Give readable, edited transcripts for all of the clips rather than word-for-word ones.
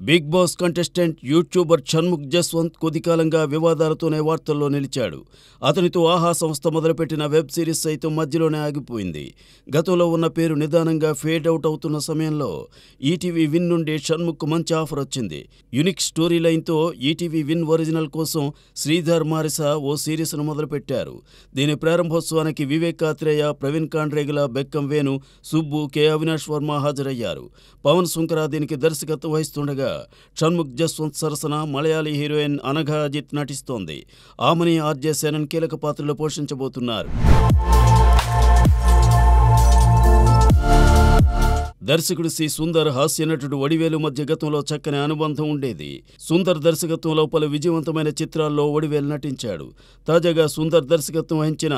Big Boss contestant YouTuber Shanmukh Jaswanth కొద్దికాలంగా వివాదాలతోనే వార్తల్లో నిలిచాడు. అతనితో ఆహా సంస్థ మొదలుపెట్టిన వెబ్ సిరీస్ సైతం మధ్యలోనే ఆగిపోయింది. గతంలో ఉన్న పేరు నిదానంగా ఫేడ్ అవుట్ అవుతున్న సమయంలో ఈటీవీ విన్ నుండి షణ్ముఖ్ మంచి ఆఫర్ వచ్చింది. యూనిక్ స్టోరీ లైన్తో ఈటీవీ విన్ ఒరిజినల్ కోసం శ్రీధర్ మారిసా ఓ సిరీస్ను మొదలుపెట్టారు. దీని ప్రారంభోత్సవానికి వివేక్ ఆత్రేయ, ప్రవీణ్ కాండ్రేగుల, బెక్కం వేణు, సుబ్బు, కె అవినాష్ వర్మ హాజరయ్యారు. పవన్ సుంకర దీనికి దర్శకత్వం వహిస్తుండగా షణ్ముఖ్ జస్వంత్ సరసన మలయాళీ హీరోయిన్ అనఘా అజిత్ నటిస్తోంది. ఆమెని ఆర్జే సేనన్ కీలక పాత్రలో పోషించబోతున్నారు. దర్శకుడు సి. సుందర్, హాస్య నటుడు వడివేలు మధ్య గతంలో చక్కని అనుబంధం ఉండేది. సుందర్ దర్శకత్వంలో పలు విజయవంతమైన చిత్రాల్లో వడివేలు నటించాడు. తాజాగా సుందర్ దర్శకత్వం వహించిన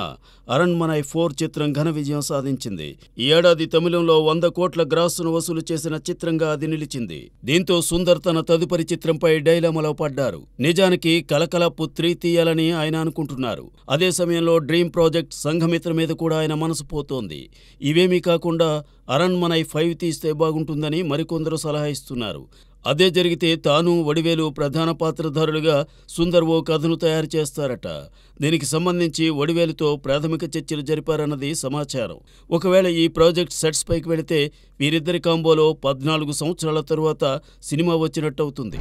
అరణ్మనై 4 చిత్రం ఘన విజయం సాధించింది. ఈ ఏడాది తమిళంలో 100 కోట్ల గ్రాసును వసూలు చేసిన చిత్రంగా అది నిలిచింది. దీంతో సుందర్ తన తదుపరి చిత్రంపై డైలమాలో పడ్డారు. నిజానికి కలకల పుత్రి తీయాలని ఆయన అనుకుంటున్నారు. అదే సమయంలో డ్రీమ్ ప్రాజెక్ట్ సంఘమిత్ర మీద కూడా ఆయన మనసు పోతోంది. ఇవేమీ కాకుండా అరణ్మనై 5 తీస్తే బాగుంటుందని మరికొందరు సలహా ఇస్తున్నారు. అదే జరిగితే తాను, వడివేలు ప్రధాన పాత్రధారులుగా సుందర్ ఓ కథను తయారు చేస్తారట. దీనికి సంబంధించి వడివేలుతో ప్రాథమిక చర్చలు జరిపారన్నది సమాచారం. ఒకవేళ ఈ ప్రాజెక్ట్ సెట్స్ పైకి వెళితే వీరిద్దరి కాంబోలో 14 సంవత్సరాల తరువాత సినిమా వచ్చినట్టవుతుంది.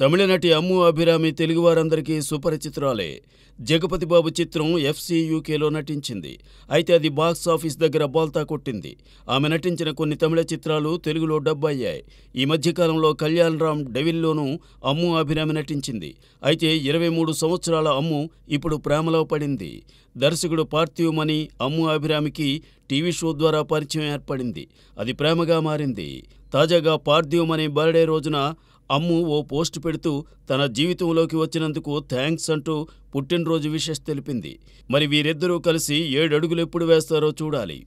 తమిళ నటి అమ్ము అభిరామి తెలుగువారందరికీ సుపరిచితురాలే. జగపతి బాబు చిత్రం FCUKలో నటించింది. అయితే అది బాక్స్ ఆఫీస్ దగ్గర బోల్తా కొట్టింది. ఆమె నటించిన కొన్ని తమిళ చిత్రాలు తెలుగులో డబ్ అయ్యాయి. ఈ మధ్యకాలంలో కళ్యాణ్ రామ్ డెవిల్లోనూ అమ్ము అభిరామి నటించింది. అయితే 23 సంవత్సరాల అమ్ము ఇప్పుడు ప్రేమలో పడింది. దర్శకుడు పార్థివ్ మణి అమ్ము అభిరామికి టీవీ షో ద్వారా పరిచయం ఏర్పడింది. అది ప్రేమగా మారింది. తాజాగా పార్థివ్ మణి బర్త్డే రోజున అమ్ము ఓ పోస్ట్ పెడుతూ తన జీవితంలోకి వచ్చినందుకు థ్యాంక్స్ అంటూ పుట్టినరోజు విషెస్ తెలిపింది. మరి వీరిద్దరూ కలిసి 7 అడుగులు ఎప్పుడు వేస్తారో చూడాలి.